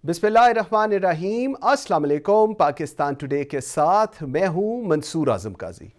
बिस्मिल्लाहिर्रहमानिर्रहीम, अस्सलाम वालेकुम। पाकिस्तान टुडे के साथ मैं हूं मंसूर आजम काजी।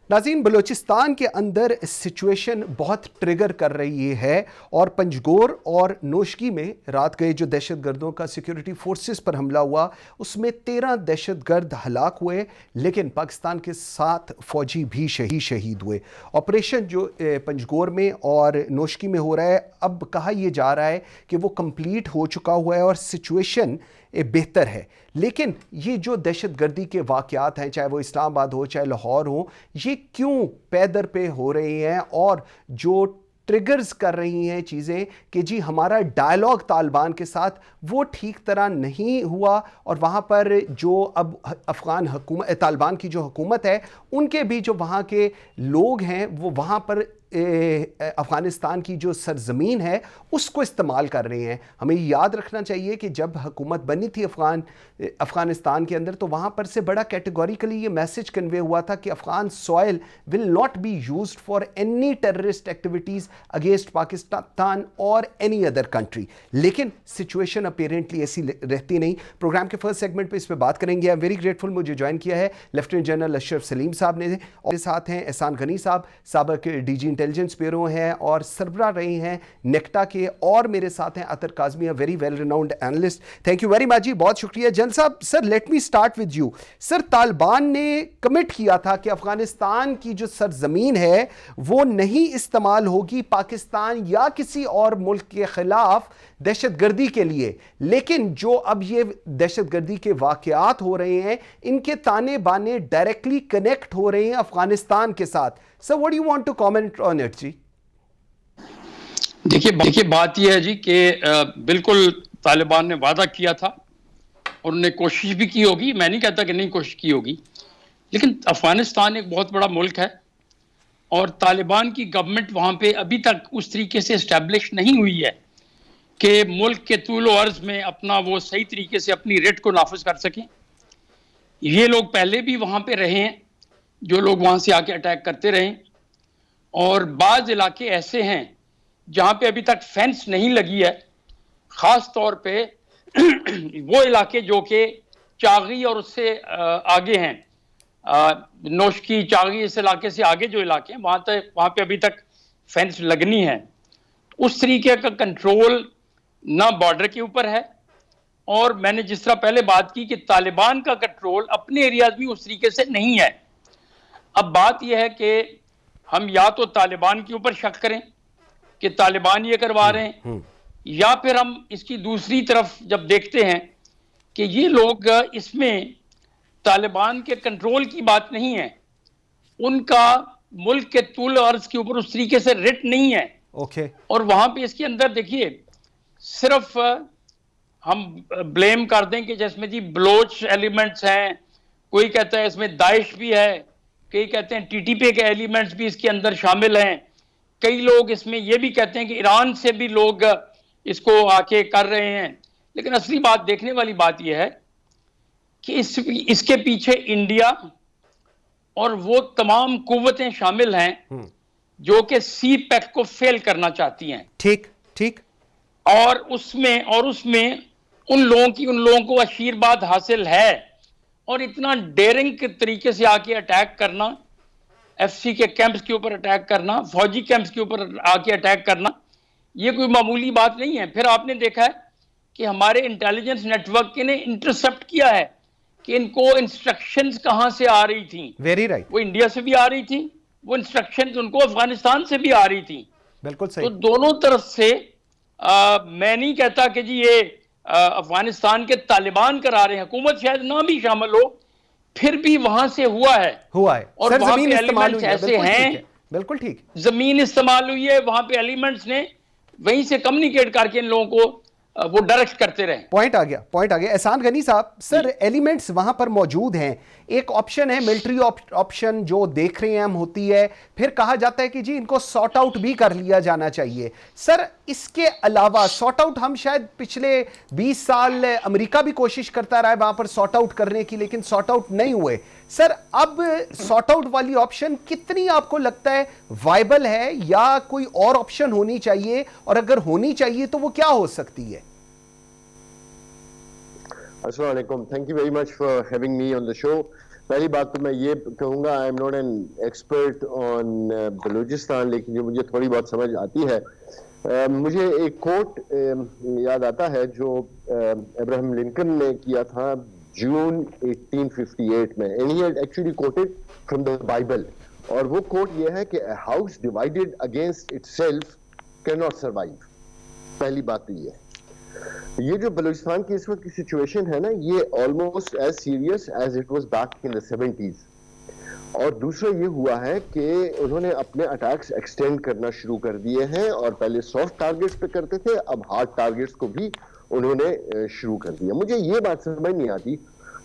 नाज़रीन, बलूचिस्तान के अंदर सिचुएशन बहुत ट्रिगर कर रही है और पंजगोर और नोशगी में रात गए जो दहशतगर्दों का सिक्योरिटी फोर्सेस पर हमला हुआ उसमें 13 दहशतगर्द हलाक हुए, लेकिन पाकिस्तान के 7 फौजी भी शहीद हुए। ऑपरेशन जो पंजगोर में और नोशगी में हो रहा है, अब कहा यह जा रहा है कि वो कंप्लीट हो चुका हुआ है और सिचुएशन बेहतर है। लेकिन ये जो दहशतगर्दी के वाक़यात हैं, चाहे वो इस्लामाबाद हो चाहे लाहौर हो, ये क्यों पैदर पे हो रही हैं और जो ट्रिगर्स कर रही हैं चीज़ें कि जी हमारा डायलॉग तालिबान के साथ वो ठीक तरह नहीं हुआ और वहाँ पर जो अब अफ़गान हुकूमत, तालिबान की जो हुकूमत है, उनके भी जो वहाँ के लोग हैं वो वहाँ पर अफ़गानिस्तान की जो सरज़मीन है उसको इस्तेमाल कर रहे हैं। हमें याद रखना चाहिए कि जब हुकूमत बनी थी अफ़गानिस्तान के अंदर, तो वहाँ पर से बड़ा कैटेगोरिकली ये मैसेज कन्वे हुआ था कि Afghan soil will not be used for any terrorist activities against Pakistan और एनी अदर कंट्री। लेकिन सिचुएशन अपेरेंटली ऐसी रहती नहीं। प्रोग्राम के फर्स्ट सेगमेंट पर इस पर बात करेंगे। आई एम वेरी ग्रेटफुल, मुझे ज्वाइन किया है लेफ्टिनेंट जनरल अशरफ सलीम साहब ने, और साथ हैं एहसान गनी साहब, साबिक DG इंटेलिजेंस ब्यूरो हैं और सरबराह रहे हैं नेक्टा के, और मेरे साथ हैं Athar Kazmi, very well renowned analyst. Thank you very much जी, बहुत शुक्रिया। जनरल साहब, sir let me start with you. Sir, Taliban ने कमिट किया था कि अफगानिस्तान की जो सरजमीन है वो नहीं इस्तेमाल होगी पाकिस्तान या किसी और मुल्क के खिलाफ दहशतगर्दी के लिए, लेकिन जो अब ये दहशतगर्दी के वाकयात हो रहे हैं, इनके ताने बाने डायरेक्टली कनेक्ट हो रहे हैं अफगानिस्तान के साथ। Sir, what do you want to comment on it जी? देखिए बात यह है जी कि बिल्कुल तालिबान ने वादा किया था और उन्होंने कोशिश भी की होगी, मैं नहीं कहता कि नहीं कोशिश की होगी, लेकिन अफगानिस्तान एक बहुत बड़ा मुल्क है और तालिबान की गवर्नमेंट वहाँ पे अभी तक उस तरीके से इस्टेब्लिश नहीं हुई है कि मुल्क के तूल व अर्ज में अपना वो सही तरीके से अपनी रेट को नाफिज कर सकें। ये लोग पहले भी वहाँ पे रहे हैं, जो लोग वहाँ से आके अटैक करते रहे, और बाज़ इलाके ऐसे हैं जहाँ पे अभी तक फेंस नहीं लगी है, ख़ास तौर पे वो इलाके जो कि चागी और उससे आगे हैं, नोशकी चागी इस इलाके से आगे जो इलाके हैं वहाँ पे अभी तक फेंस लगनी है। उस तरीके का कंट्रोल ना बॉर्डर के ऊपर है, और मैंने जिस तरह पहले बात की कि तालिबान का कंट्रोल अपने एरियाज में उस तरीके से नहीं है। अब बात यह है कि हम या तो तालिबान के ऊपर शक करें कि तालिबान ये करवा रहे हैं, या फिर हम इसकी दूसरी तरफ जब देखते हैं कि ये लोग, इसमें तालिबान के कंट्रोल की बात नहीं है, उनका मुल्क के तूल अर्ज के ऊपर उस तरीके से रेट नहीं है। ओके। और वहां पे इसके अंदर देखिए, सिर्फ हम ब्लेम कर दें कि जिसमें जी बलोच एलिमेंट्स हैं, कोई कहता है इसमें दाइश भी है, कई कहते हैं TTP के एलिमेंट्स भी इसके अंदर शामिल हैं, कई लोग इसमें यह भी कहते हैं कि ईरान से भी लोग इसको आके कर रहे हैं। लेकिन असली बात, देखने वाली बात यह है कि इसके पीछे इंडिया और वो तमाम कुव्वतें शामिल हैं जो कि CPEC को फेल करना चाहती हैं। ठीक। और उसमें उन लोगों को आशीर्वाद हासिल है, और इतना डेयरिंग के तरीके से आके अटैक करना, FC के कैंप्स के ऊपर अटैक करना, फौजी कैंप्स के ऊपर आके अटैक करना, ये कोई मामूली बात नहीं है। फिर आपने देखा है कि हमारे इंटेलिजेंस नेटवर्क ने इंटरसेप्ट किया है कि इनको इंस्ट्रक्शंस कहां से आ रही थी। Very right. वो इंडिया से भी आ रही थी, वो इंस्ट्रक्शंस उनको अफगानिस्तान से भी आ रही थी। बिल्कुल सही। तो दोनों तरफ से मैं नहीं कहता कि जी ये अफगानिस्तान के तालिबान करा रहे हैं, हुकूमत शायद ना भी शामिल हो, फिर भी वहां से हुआ है। और वहां पे एलिमेंट्स ऐसे हैं, बिल्कुल ठीक, जमीन इस्तेमाल हुई है, वहां पे एलिमेंट्स ने वहीं से कम्युनिकेट करके इन लोगों को वो डायरेक्ट करते रहे। पॉइंट आ गया। एहसान गनी साहब, सर एलिमेंट्स वहां पर मौजूद हैं। एक ऑप्शन है मिलिट्री ऑप्शन जो देख रहे हैं हम होती है, फिर कहा जाता है कि जी इनको सॉर्ट आउट भी कर लिया जाना चाहिए। सर, इसके अलावा सॉर्ट आउट, हम शायद पिछले 20 साल अमेरिका भी कोशिश करता रहा है वहां पर सॉर्ट आउट करने की, लेकिन सॉर्ट आउट नहीं हुए। सर, अब सॉर्ट आउट वाली ऑप्शन कितनी आपको लगता है वायबल है, या कोई और ऑप्शन होनी चाहिए, और अगर होनी चाहिए तो वो क्या हो सकती है? अस्सलाम वालेकुम, thank you very much for having me on the show. पहली बात तो मैं ये कहूँगा, I am not an expert on Balochistan, लेकिन जो मुझे थोड़ी बहुत समझ आती है, मुझे एक कोट याद आता है जो अब्राहम लिंकन ने किया था जून 1858 में, and he had actually coated from the Bible, और वो कोट ये है कि a house divided against itself cannot survive। पहली बात तो ये है। ये जो बलूचिस्तान की इस वक्त की सिचुएशन है ना, ये almost as serious as it was back in the 70s। और दूसरा ये हुआ है कि उन्होंने अपने अटैक्स एक्सटेंड करना शुरू कर दिए हैं, और पहले सॉफ्ट टारगेट्स पे करते थे, अब हार्ड टारगेट्स को भी उन्होंने शुरू कर दिया। मुझे ये बात समझ नहीं आती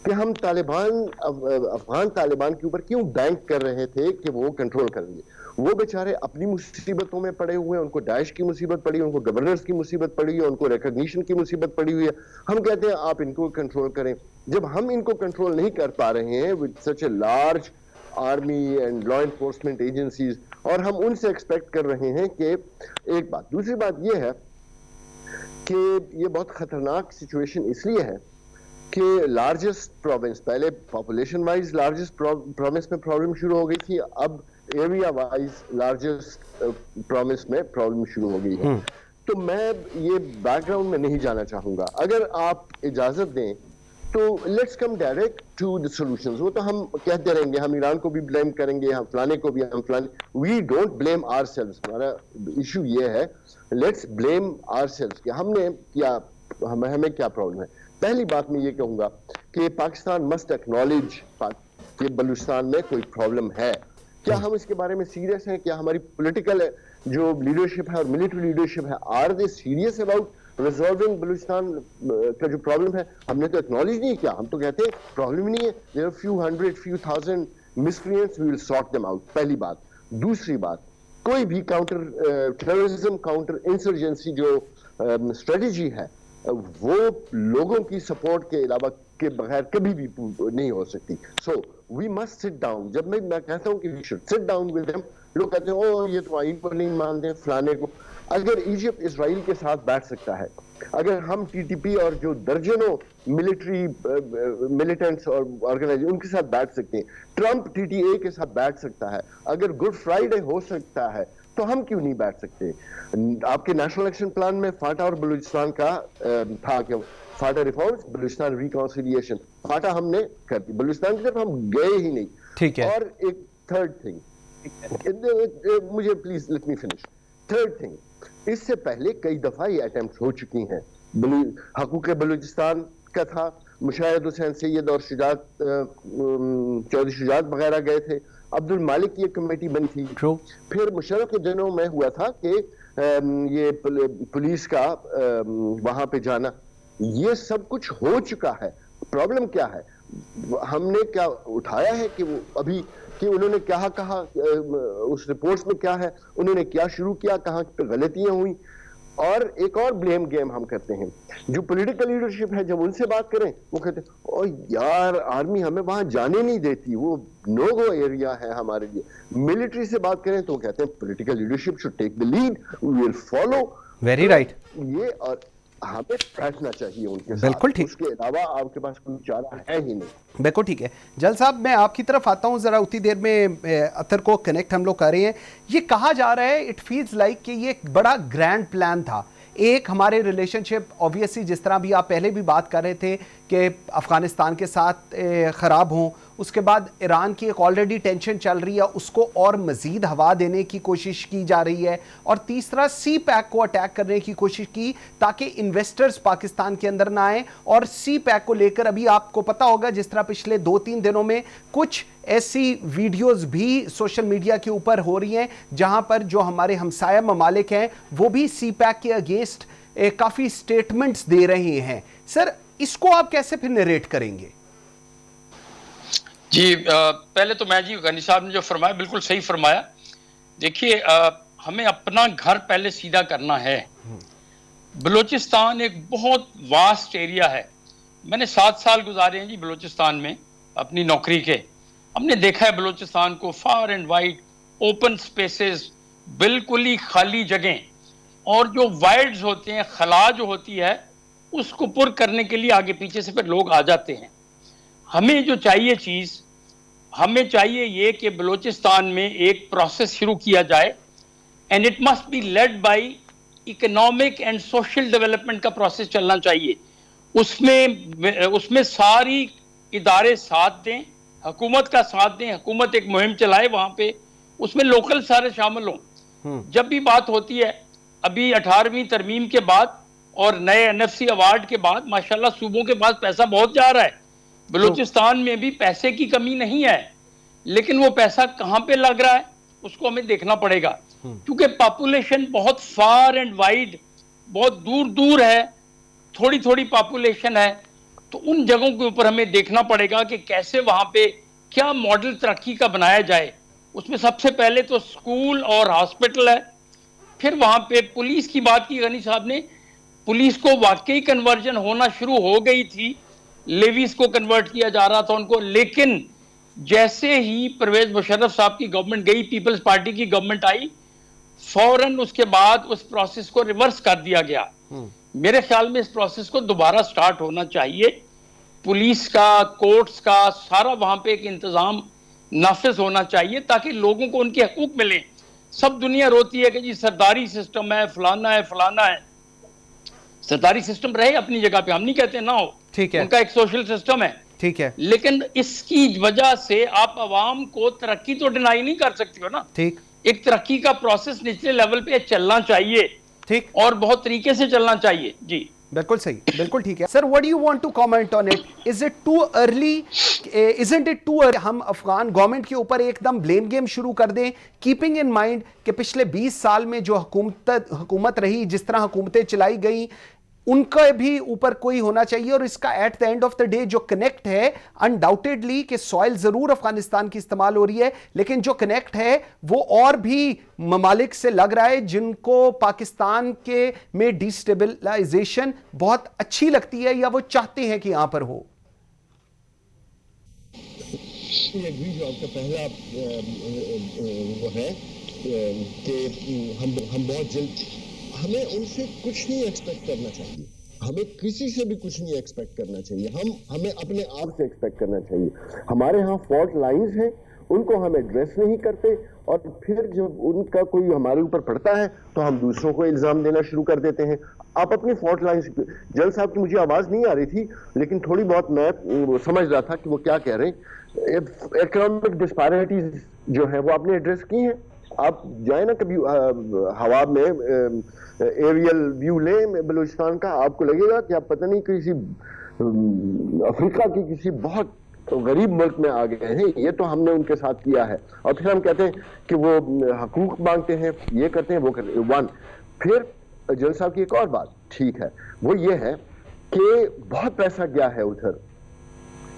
कि हम अफगान तालिबान के ऊपर क्यों बैंक कर रहे थे कि वो कंट्रोल करेंगे। वो बेचारे अपनी मुसीबतों में पड़े हुए हैं, उनको दाइश की मुसीबत पड़ी है, उनको गवर्नर्स की मुसीबत पड़ी है, उनको रिकॉग्निशन की मुसीबत पड़ी हुई है। हम कहते हैं आप इनको कंट्रोल करें। जब हम इनको कंट्रोल नहीं कर पा रहे हैं with such a large army and law enforcement agencies, और हम उनसे एक्सपेक्ट कर रहे हैं कि एक बात। दूसरी बात यह है कि ये बहुत खतरनाक सिचुएशन इसलिए है कि लार्जेस्ट प्रोविंस, पहले पॉपुलेशन वाइज लार्जेस्ट प्रोविंस में प्रॉब्लम शुरू हो गई थी, अब एरिया वाइज लार्जेस्ट प्रोविंस में प्रॉब्लम शुरू हो गई है। तो मैं ये बैकग्राउंड में नहीं जाना चाहूंगा। अगर आप इजाजत दें तो let's come direct to the solutions. वो तो हम कहते रहेंगे, हम ईरान को भी ब्लेम करेंगे, हम फलाने को भी, हम फलाने, वी डोंट ब्लेम आवरसेल्व्स। हमारा इशू ये है, लेट्स ब्लेम आवरसेल्व्स कि हमने क्या, हमें क्या प्रॉब्लम है। पहली बात मैं ये कहूंगा कि पाकिस्तान मस्ट एक्नॉलेज कि बलूचिस्तान में कोई प्रॉब्लम है। क्या हम इसके बारे में सीरियस हैं? क्या हमारी पॉलिटिकल जो लीडरशिप है और मिलिट्री लीडरशिप है, are they serious about resolving Balochistan का जो प्रॉब्लम है? हमने तो एक्नॉलेज नहीं किया, हम तो कहते हैं प्रॉब्लम ही नहीं है, there are few hundred, few thousand miscreants, we will sort them out. पहली बात। दूसरी बात, कोई भी काउंटर टेररिज्म, काउंटर इंसर्जेंसी जो स्ट्रेटेजी है, वो लोगों की सपोर्ट के अलावा के बगैर कभी भी नहीं हो सकती। So we must sit down. जब मैं कहता हूं कि we should sit down with them, लोग कहते हैं ओ ये तो आइन पर नहीं मानते फलाने को। अगर इजिप्ट इसराइल के साथ बैठ सकता है, अगर हम टीटीपी और जो दर्जनों मिलिट्री मिलिटेंट्स और ऑर्गेनाइजेशन उनके साथ बैठ सकते हैं, ट्रंप टीटीए के साथ बैठ सकता है, अगर गुड फ्राइडे हो सकता है, तो हम क्यों नहीं बैठ सकते? आपके नेशनल एक्शन प्लान में फाटा और बलूचिस्तान का था कि फाटा रिफॉर्म्स, बलूचिस्तान रिकॉन्सिलिएशन, फाटा हमने कर दी, बलूचिस्तान की तरफ हम गए ही नहीं। ठीक है। और एक थर्ड थिंग, मुझे please let me finish. Third thing, इससे पहले कई दफा ये अटेम्प्ट हो चुकी हैं। हकूक बलूचिस्तान का था, मुशाहिद हुसैन सैयद और चौधरी शुजात वगैरह गए थे, अब्दुल मालिक की एक कमेटी बनी थी। फिर मुशर्रफ के दिनों में हुआ था कि ये पुलिस का वहां पे जाना, ये सब कुछ हो चुका है। प्रॉब्लम क्या है? हमने क्या उठाया है कि वो अभी कि उन्होंने क्या कहा, उस रिपोर्ट्स में क्या है, उन्होंने क्या शुरू किया, कहाँ पे गलतियां हुई। और एक और ब्लेम गेम हम करते हैं, जो पॉलिटिकल लीडरशिप है, जब उनसे बात करें वो कहते हैं ओ यार आर्मी हमें वहां जाने नहीं देती, वो नो गो एरिया है हमारे लिए। मिलिट्री से बात करें तो कहते हैं political leadership should take the lead, we will follow. Very right. ये और हमें बैठना चाहिए उनके साथ, बिल्कुल ठीक। उसके अलावा आपके पास कोई चारा है ही नहीं। बिल्कुल ठीक है। जल साहब, मैं आपकी तरफ आता हूं, जरा उतनी देर में अतर को कनेक्ट हम लोग कर रहे हैं। ये कहा जा रहा है, इट फील्स लाइक कि ये एक बड़ा ग्रैंड प्लान था। एक हमारे रिलेशनशिप ऑब्वियसली, जिस तरह भी आप पहले भी बात कर रहे थे कि अफगानिस्तान के साथ ख़राब हों, उसके बाद ईरान की एक ऑलरेडी टेंशन चल रही है, उसको और मज़ीद हवा देने की कोशिश की जा रही है, और तीसरा सी पैक को अटैक करने की कोशिश की ताकि इन्वेस्टर्स पाकिस्तान के अंदर ना आए। और सी पैक को लेकर अभी आपको पता होगा, जिस तरह पिछले 2-3 दिनों में कुछ ऐसी वीडियोस भी सोशल मीडिया के ऊपर हो रही हैं जहां पर जो हमारे हमसाया ममालिक हैं वो भी सी पैक के अगेंस्ट काफ़ी स्टेटमेंट्स दे रहे हैं। सर, इसको आप कैसे फिर नरेट करेंगे? जी, पहले तो मैं जी गनी साहब ने जो फरमाया बिल्कुल सही फरमाया। देखिए, हमें अपना घर पहले सीधा करना है। बलूचिस्तान एक बहुत वास्ट एरिया है। मैंने 7 साल गुजारे हैं जी बलूचिस्तान में अपनी नौकरी के। हमने देखा है बलूचिस्तान को, far and wide open spaces, बिल्कुल ही खाली जगह, और जो वाइड्स होते हैं, खला जो होती है, उसको पुर करने के लिए आगे पीछे से फिर लोग आ जाते हैं। हमें जो चाहिए चीज़, हमें चाहिए ये कि बलूचिस्तान में एक प्रोसेस शुरू किया जाए, and it must be led by economic and social development का प्रोसेस चलना चाहिए। उसमें सारी इदारे साथ दें, हुकूमत का साथ दें, हुकूमत एक मुहिम चलाए वहाँ पे, उसमें लोकल सारे शामिल हों। जब भी बात होती है, अभी 18वीं तरमीम के बाद और नए NFC अवार्ड के बाद माशाल्लाह सूबों के पास पैसा बहुत जा रहा है। बलूचिस्तान में भी पैसे की कमी नहीं है, लेकिन वो पैसा कहाँ पे लग रहा है उसको हमें देखना पड़ेगा, क्योंकि पॉपुलेशन बहुत फार एंड वाइड, बहुत दूर दूर है, थोड़ी थोड़ी पॉपुलेशन है। तो उन जगहों के ऊपर हमें देखना पड़ेगा कि कैसे वहाँ पे क्या मॉडल तरक्की का बनाया जाए। उसमें सबसे पहले तो स्कूल और हॉस्पिटल है, फिर वहाँ पे पुलिस की बात की गनी साहब ने, पुलिस को वाकई कन्वर्जन होना शुरू हो गई थी, लेवीज को कन्वर्ट किया जा रहा था उनको, लेकिन जैसे ही परवेज मुशर्रफ साहब की गवर्नमेंट गई, पीपल्स पार्टी की गवर्नमेंट आई, फौरन उसके बाद उस प्रोसेस को रिवर्स कर दिया गया। मेरे ख्याल में इस प्रोसेस को दोबारा स्टार्ट होना चाहिए। पुलिस का, कोर्ट्स का, सारा वहां पे एक इंतजाम नाफिज होना चाहिए ताकि लोगों को उनके हकूक मिले। सब दुनिया रोती है कि जी सरदारी सिस्टम है, फलाना है, फलाना है। सरदारी सिस्टम रहे अपनी जगह पे, हम नहीं कहते ना हो, ठीक है, उनका एक सोशल सिस्टम है, ठीक है, लेकिन इसकी वजह से आप अवाम को तरक्की तो डिनाई नहीं कर सकती हो ना। ठीक, एक तरक्की का प्रोसेस निचले लेवल पे चलना चाहिए, ठीक, और बहुत तरीके से चलना चाहिए। जी बिल्कुल सही, बिल्कुल ठीक है। Sir, what do you want to comment on it? Is it too early, isn't it too early हम अफगान गवर्नमेंट के ऊपर एकदम ब्लेम गेम शुरू कर दें, कीपिंग इन माइंड कि पिछले 20 साल में जो हुकूमत रही, जिस तरह हुकूमतें चलाई गई, उनका भी ऊपर कोई होना चाहिए। और इसका at the end of the day जो कनेक्ट है, अनडाउटेडली कि सॉइल जरूर अफगानिस्तान की इस्तेमाल हो रही है, लेकिन जो कनेक्ट है वो और भी ममालिक से लग रहा है जिनको पाकिस्तान के में डिस्टेबलाइजेशन बहुत अच्छी लगती है या वो चाहते हैं कि यहां पर हो। जो आपका पहला वो है कि हम बहुत जल्द, हमें उनसे कुछ नहीं एक्सपेक्ट करना चाहिए, हमें किसी से भी कुछ नहीं एक्सपेक्ट करना चाहिए, हमें अपने आप से एक्सपेक्ट करना चाहिए। हमारे यहाँ फॉल्ट लाइंस हैं, उनको हम एड्रेस नहीं करते, और फिर जब उनका कोई हमारे ऊपर पड़ता है तो हम दूसरों को इल्जाम देना शुरू कर देते हैं। आप अपनी फॉल्ट लाइंस, जल साहब की मुझे आवाज नहीं आ रही थी, लेकिन थोड़ी बहुत मैं समझ रहा था कि वो क्या कह रहे हैं। इकोनॉमिक डिस्पैरिटीज जो है वो आपने एड्रेस की हैं। आप जाए ना कभी हवा में, एरियल व्यू ले बलूचिस्तान का, आपको लगेगा कि आप पता नहीं किसी अफ्रीका की किसी बहुत गरीब मुल्क में आ गए हैं। ये तो हमने उनके साथ किया है, और फिर हम कहते हैं कि वो हकूक मांगते हैं, ये करते हैं, वो करते हैं। वन, फिर जल साहब की एक और बात ठीक है, वो ये है कि बहुत पैसा गया है उधर।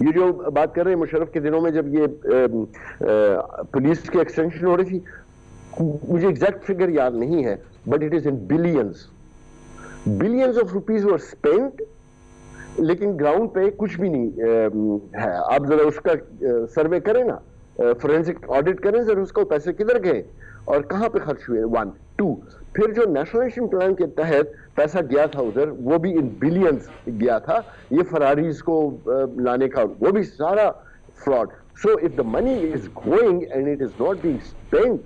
ये जो बात कर रहे हैं मुशर्रफ के दिनों में, जब ये पुलिस की एक्सटेंशन हो रही थी, मुझे एग्जैक्ट फिगर याद नहीं है, but it is in billions of rupees were spent, लेकिन ग्राउंड पे कुछ भी नहीं है। आप जरा उसका सर्वे करें ना, फोरेंसिक ऑडिट करें जरा, उसको पैसे किधर गए और कहां पे खर्च हुए। 1, 2, फिर जो नेशनल एक्शन प्लान के तहत पैसा गया था उधर, वो भी इन बिलियंस गया था। ये फरारीज को लाने का, वो भी सारा fraud. So if the money is going and it is not being spent,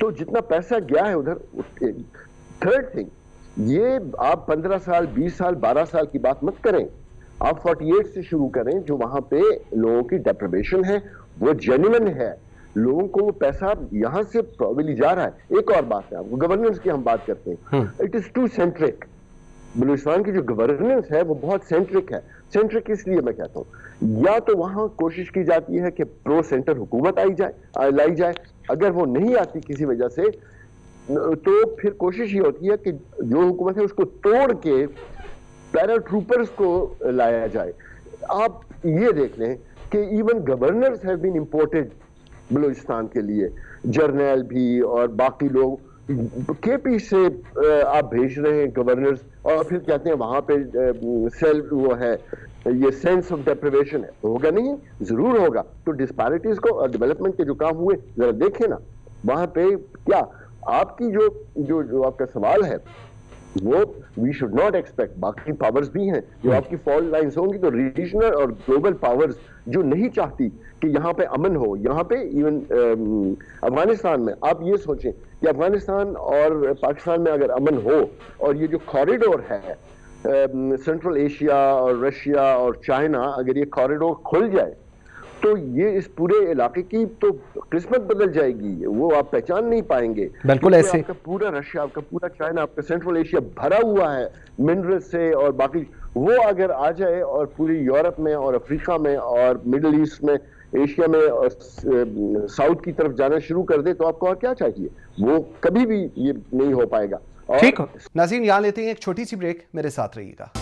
तो जितना पैसा गया है उधर। थर्ड थिंग, ये आप 15 साल, 20 साल, 12 साल की बात मत करें, आप 48 से शुरू करें। जो वहां पे लोगों की डेप्रिवेशन है वो जेन्युइन है, लोगों को वो पैसा यहां से प्रॉब्ली जा रहा है। एक और बात है, आपको गवर्नेंस की हम बात करते हैं, it is too centric. Balochistan की जो गवर्नेंस है वो बहुत सेंट्रिक है। सेंट्रिक इसलिए मैं कहता हूं, या तो वहां कोशिश की जाती है कि प्रो सेंटर हुकूमत लाई जाए, अगर वो नहीं आती किसी वजह से, तो फिर कोशिश ये होती है कि जो हुकूमत है उसको तोड़ के पैरा ट्रूपर्स को लाया जाए। आप ये देख लें कि even governors have been imported Balochistan के लिए, जर्नैल भी और बाकी लोग केपी से आप भेज रहे हैं गवर्नर्स, और फिर कहते हैं वहां पे सेल्फ वो है, ये सेंस ऑफ डेप्रिवेशन है। होगा नहीं, जरूर होगा। तो डिस्पैरिटीज को और डेवलपमेंट के जो काम हुए जरा देखें ना वहां पे। क्या आपकी जो आपका सवाल है वो वी शुड नॉट एक्सपेक्ट। बाकी पावर्स भी हैं जो आपकी फॉल्ट लाइंस होंगी, तो रीजनल और ग्लोबल पावर्स जो नहीं चाहती कि यहाँ पे अमन हो, यहाँ पे इवन अफगानिस्तान में आप ये सोचें कि अफगानिस्तान और पाकिस्तान में अगर अमन हो और ये जो कॉरिडोर है सेंट्रल एशिया और रशिया और चाइना, अगर ये कॉरिडोर खुल जाए तो ये इस पूरे इलाके की तो किस्मत बदल जाएगी, वो आप पहचान नहीं पाएंगे। बिल्कुल ऐसे आपका पूरा रशिया, आपका पूरा चाइना, आपका सेंट्रल एशिया भरा हुआ है मिनरल से और बाकी, वो अगर आ जाए और पूरी यूरोप में और अफ्रीका में और मिडिल ईस्ट में, एशिया में और साउथ की तरफ जाना शुरू कर दे, तो आपको और क्या चाहिए? वो कभी भी ये नहीं हो पाएगा। ठीक हो नाज़रीन, यहाँ लेते हैं एक छोटी सी ब्रेक, मेरे साथ रहिएगा।